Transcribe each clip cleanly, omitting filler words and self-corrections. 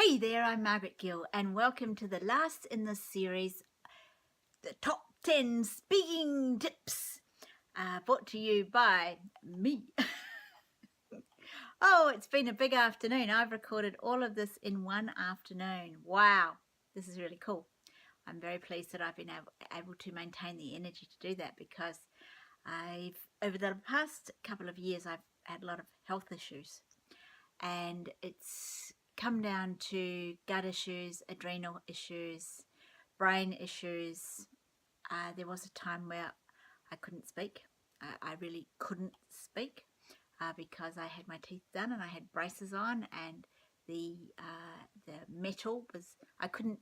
Hey there, I'm Margaret Gill, and welcome to the last in the series, the Top 10 Speaking Tips, brought to you by me. Oh, it's been a big afternoon. I've recorded all of this in one afternoon. Wow, this is really cool. I'm very pleased that I've been able to maintain the energy to do that, because over the past couple of years, I've had a lot of health issues, and it's come down to gut issues, adrenal issues, brain issues. There was a time where I couldn't speak. I really couldn't speak because I had my teeth done and I had braces on, and the metal was, I couldn't,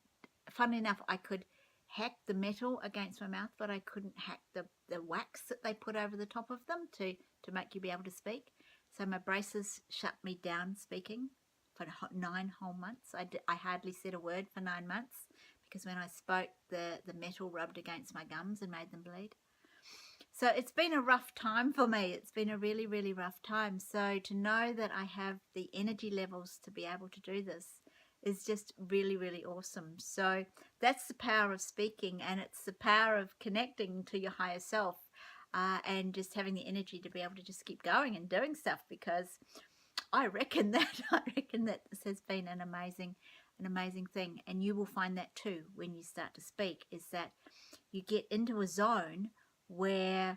funnily enough, I could hack the metal against my mouth, but I couldn't hack the wax that they put over the top of them to make you be able to speak. So my braces shut me down speaking for 9 whole months. I hardly said a word for 9 months, because when I spoke, the metal rubbed against my gums and made them bleed. So it's been a rough time for me. It's been a really, really rough time. So to know that I have the energy levels to be able to do this is just really, really awesome. So that's the power of speaking, and it's the power of connecting to your higher self, and just having the energy to be able to just keep going and doing stuff, because I reckon that this has been an amazing thing. And you will find that too when you start to speak, is that you get into a zone where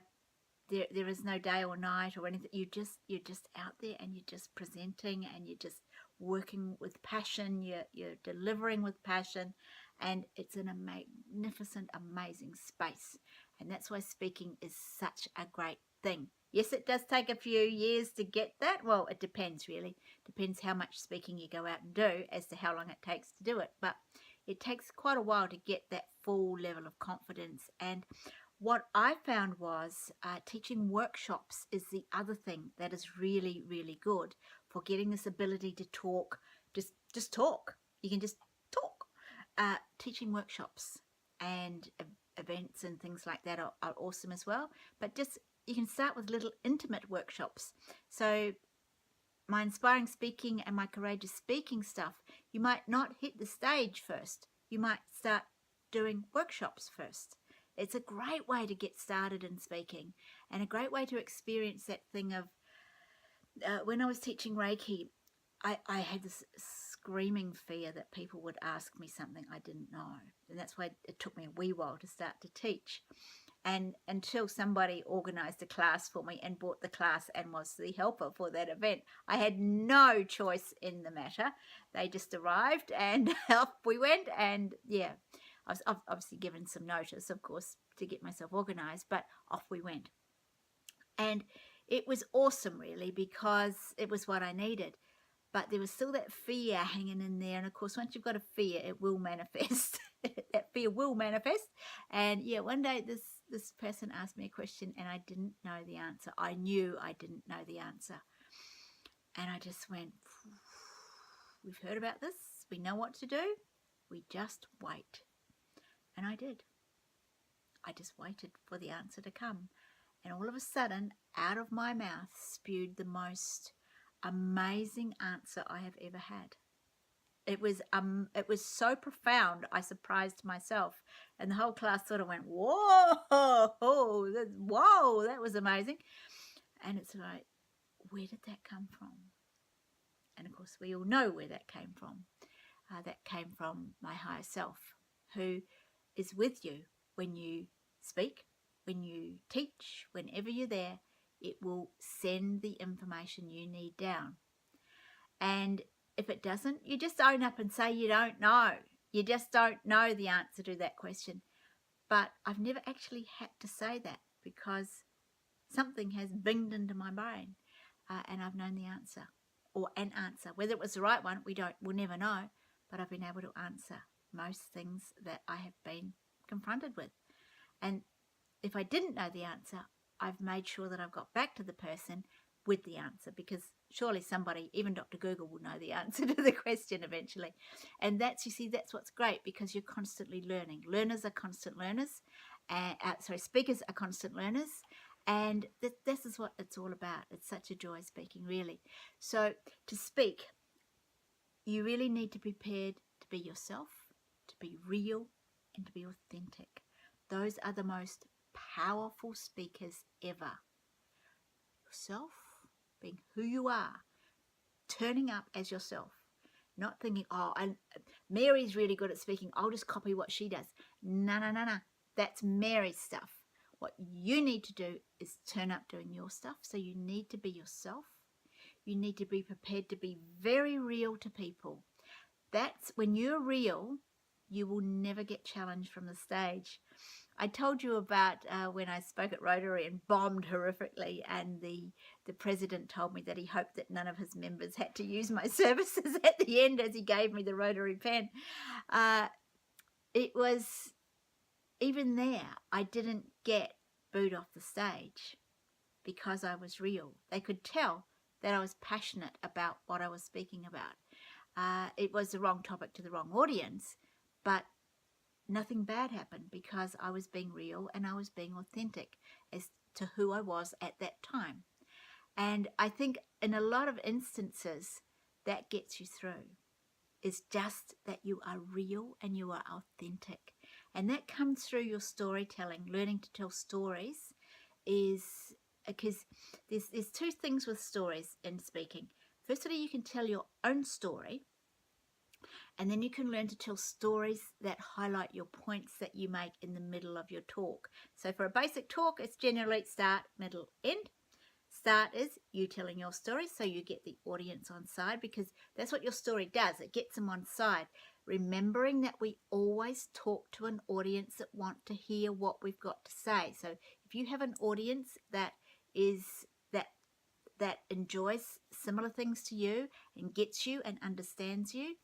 there is no day or night or anything. You're just out there, and you're just presenting, and you're just working with passion. You're delivering with passion, and it's in a magnificent, amazing space. And that's why speaking is such a great thing. Yes, it does take a few years to get that. Well, it depends, really. Depends how much speaking you go out and do as to how long it takes to do it. But it takes quite a while to get that full level of confidence. And what I found was teaching workshops is the other thing that is really, really good for getting this ability to talk. Just talk. You can just talk. Teaching workshops and events and things like that are awesome as well. But just, you can start with little intimate workshops. So my inspiring speaking and my courageous speaking stuff, you might not hit the stage first. You might start doing workshops first. It's a great way to get started in speaking, and a great way to experience that thing of, when I was teaching Reiki, I had this screaming fear that people would ask me something I didn't know. And that's why it took me a wee while to start to teach. And until somebody organised a class for me and bought the class and was the helper for that event, I had no choice in the matter. They just arrived and off we went. And yeah, I was obviously given some notice, of course, to get myself organised, but off we went. And it was awesome, really, because it was what I needed. But there was still that fear hanging in there. And of course, once you've got a fear, it will manifest. That fear will manifest. And yeah, one day this person asked me a question and I didn't know the answer. I knew I didn't know the answer. And I just went, we've heard about this. We know what to do. We just wait. And I did. I just waited for the answer to come. And all of a sudden, out of my mouth spewed the most amazing answer I have ever had. It was so profound, I surprised myself, and the whole class sort of went, whoa, whoa, that was amazing. And it's like, where did that come from? And of course, we all know where that came from. That came from my higher self, who is with you when you speak, when you teach, whenever you're there. It will send the information you need down. And if it doesn't, you just own up and say you don't know. You just don't know the answer to that question. But I've never actually had to say that, because something has binged into my brain, and I've known the answer, or an answer. Whether it was the right one, we'll never know. But I've been able to answer most things that I have been confronted with. And if I didn't know the answer, I've made sure that I've got back to the person with the answer, because surely somebody, even Dr. Google, will know the answer to the question eventually. And that's, you see, that's what's great, because you're constantly learning. Learners are constant learners. Speakers are constant learners. And this is what it's all about. It's such a joy speaking, really. So to speak, you really need to be prepared to be yourself, to be real, and to be authentic. Those are the most powerful speakers ever. Yourself, being who you are, turning up as yourself, not thinking, oh, Mary's really good at speaking, I'll just copy what she does. No. That's Mary's stuff. What you need to do is turn up doing your stuff. So you need to be yourself. You need to be prepared to be very real to people. That's when you're real, you will never get challenged from the stage. I told you about when I spoke at Rotary and bombed horrifically, and the president told me that he hoped that none of his members had to use my services at the end as he gave me the Rotary pen. It was, even there, I didn't get booed off the stage because I was real. They could tell that I was passionate about what I was speaking about. It was the wrong topic to the wrong audience, but nothing bad happened because I was being real and I was being authentic as to who I was at that time. And I think in a lot of instances that gets you through. It's just that you are real and you are authentic. And that comes through your storytelling. Learning to tell stories is, because there's two things with stories in speaking. Firstly, you can tell your own story, and then you can learn to tell stories that highlight your points that you make in the middle of your talk. So for a basic talk, it's generally start, middle, end. Start is you telling your story, so you get the audience on side, because that's what your story does. It gets them on side. Remembering that we always talk to an audience that want to hear what we've got to say. So if you have an audience that enjoys similar things to you and gets you and understands you,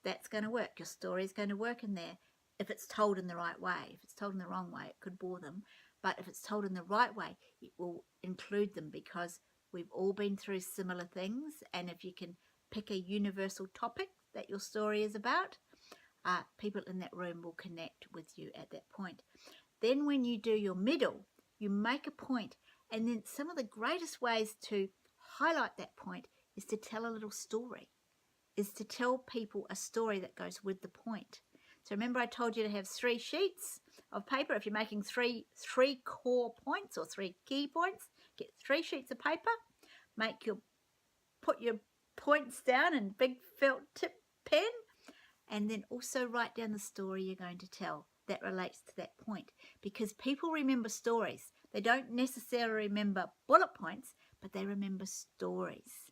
that's going to work. Your story is going to work in there if it's told in the right way. If it's told in the wrong way, it could bore them. But if it's told in the right way, it will include them, because we've all been through similar things. And if you can pick a universal topic that your story is about, people in that room will connect with you at that point. Then when you do your middle, you make a point. And then some of the greatest ways to highlight that point is to tell a little story, is to tell people a story that goes with the point. So remember I told you to have 3 sheets of paper. If you're making three core points or 3 key points, get 3 sheets of paper, put your points down in big felt tip pen, and then also write down the story you're going to tell that relates to that point. Because people remember stories. They don't necessarily remember bullet points, but they remember stories.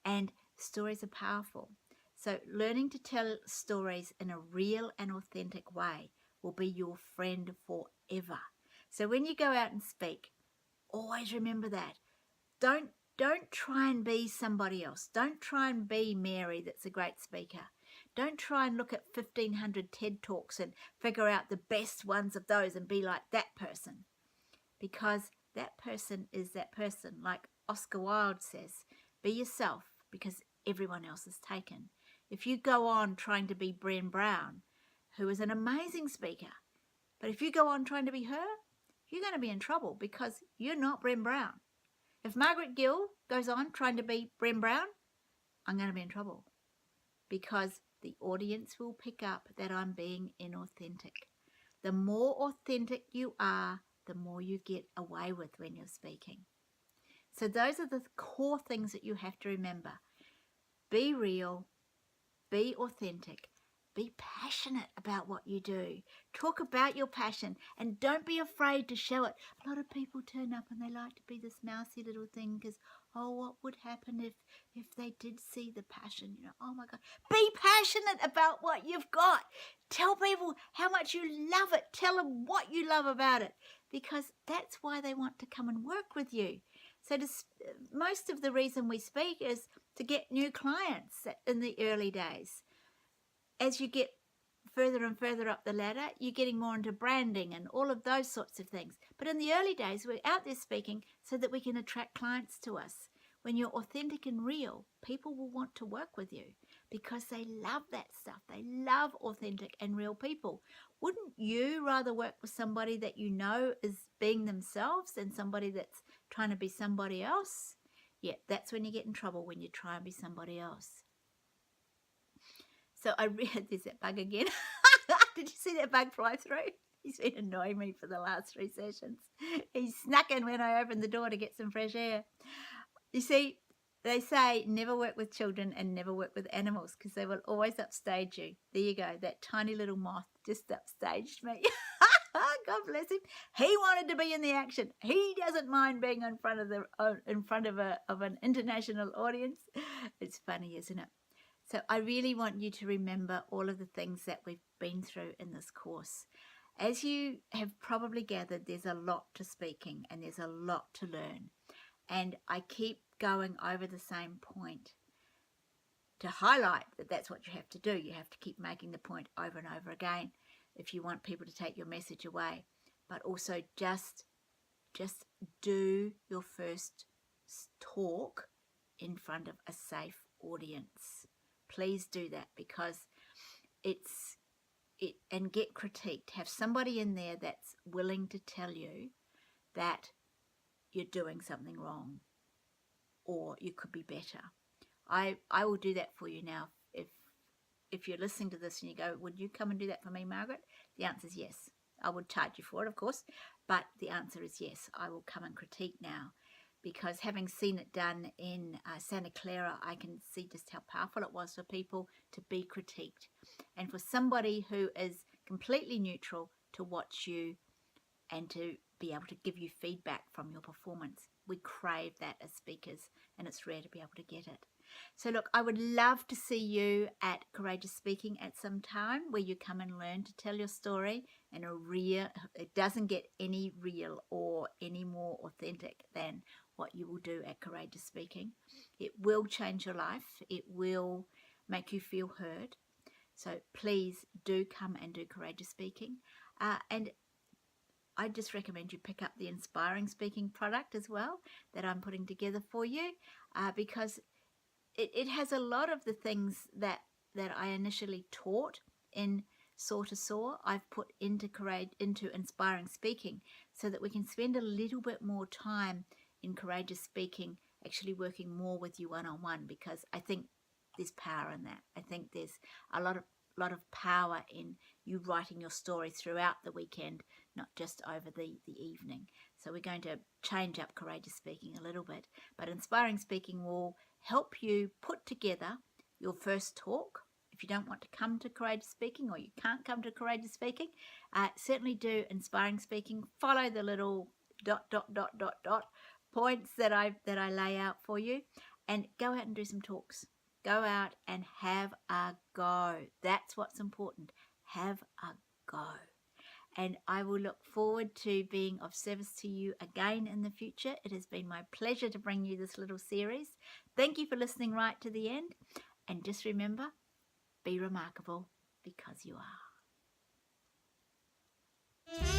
And stories are powerful. So learning to tell stories in a real and authentic way will be your friend forever. So when you go out and speak, always remember that. Don't try and be somebody else. Don't try and be Mary that's a great speaker. Don't try and look at 1,500 TED Talks and figure out the best ones of those and be like that person. Because that person is that person. Like Oscar Wilde says, be yourself, because everyone else is taken. If you go on trying to be Brené Brown, who is an amazing speaker, but if you go on trying to be her, you're going to be in trouble, because you're not Brené Brown. If Margaret Gill goes on trying to be Brené Brown, I'm going to be in trouble, because the audience will pick up that I'm being inauthentic. The more authentic you are, the more you get away with when you're speaking. So those are the core things that you have to remember. Be real, be authentic, be passionate about what you do. Talk about your passion, and don't be afraid to show it. A lot of people turn up and they like to be this mousy little thing because, oh, what would happen if they did see the passion? You know, oh my God. Be passionate about what you've got. Tell people how much you love it. Tell them what you love about it, because that's why they want to come and work with you. So most of the reason we speak is to get new clients in the early days. As you get further and further up the ladder, you're getting more into branding and all of those sorts of things. But in the early days, we're out there speaking so that we can attract clients to us. When you're authentic and real, people will want to work with you because they love that stuff. They love authentic and real people. Wouldn't you rather work with somebody that you know is being themselves than somebody that's trying to be somebody else? Yeah, that's when you get in trouble, when you try and be somebody else. So there's that bug again. Did you see that bug fly through? He's been annoying me for the last 3 sessions. He snuck in when I opened the door to get some fresh air. You see, they say never work with children and never work with animals because they will always upstage you. There you go. That tiny little moth just upstaged me. God bless him. He wanted to be in the action. He doesn't mind being in front of an international audience. It's funny, isn't it? So I really want you to remember all of the things that we've been through in this course. As you have probably gathered, there's a lot to speaking and there's a lot to learn. And I keep going over the same point to highlight that that's what you have to do. You have to keep making the point over and over again if you want people to take your message away. But also just do your first talk in front of a safe audience. Please do that, because and get critiqued. Have somebody in there that's willing to tell you that you're doing something wrong or you could be better. I will do that for you now. If you're listening to this and you go, would you come and do that for me, Margaret? The answer is yes. I would charge you for it, of course, but the answer is yes. I will come and critique now, because having seen it done in Santa Clara, I can see just how powerful it was for people to be critiqued, and for somebody who is completely neutral to watch you and to be able to give you feedback from your performance. We crave that as speakers, and it's rare to be able to get it. So look, I would love to see you at Courageous Speaking at some time, where you come and learn to tell your story in a real, it doesn't get any real or any more authentic than what you will do at Courageous Speaking. It will change your life. It will make you feel heard. So please do come and do Courageous Speaking. And I just recommend you pick up the Inspiring Speaking product as well that I'm putting together for you, because it has a lot of the things that I initially taught in Soar to Soar. I've put into Inspiring Speaking, so that we can spend a little bit more time in Courageous Speaking, actually working more with you one-on-one, because I think there's power in that. I think there's a lot of power in you writing your story throughout the weekend, not just over the evening. So we're going to change up Courageous Speaking a little bit, but Inspiring Speaking will help you put together your first talk. If you don't want to come to Courageous Speaking, or you can't come to Courageous Speaking, certainly do Inspiring Speaking. Follow the little ... points that I lay out for you, and go out and do some talks. Go out and have a go. That's what's important. Have a go. And I will look forward to being of service to you again in the future. It has been my pleasure to bring you this little series. Thank you for listening right to the end. And just remember, be remarkable, because you are.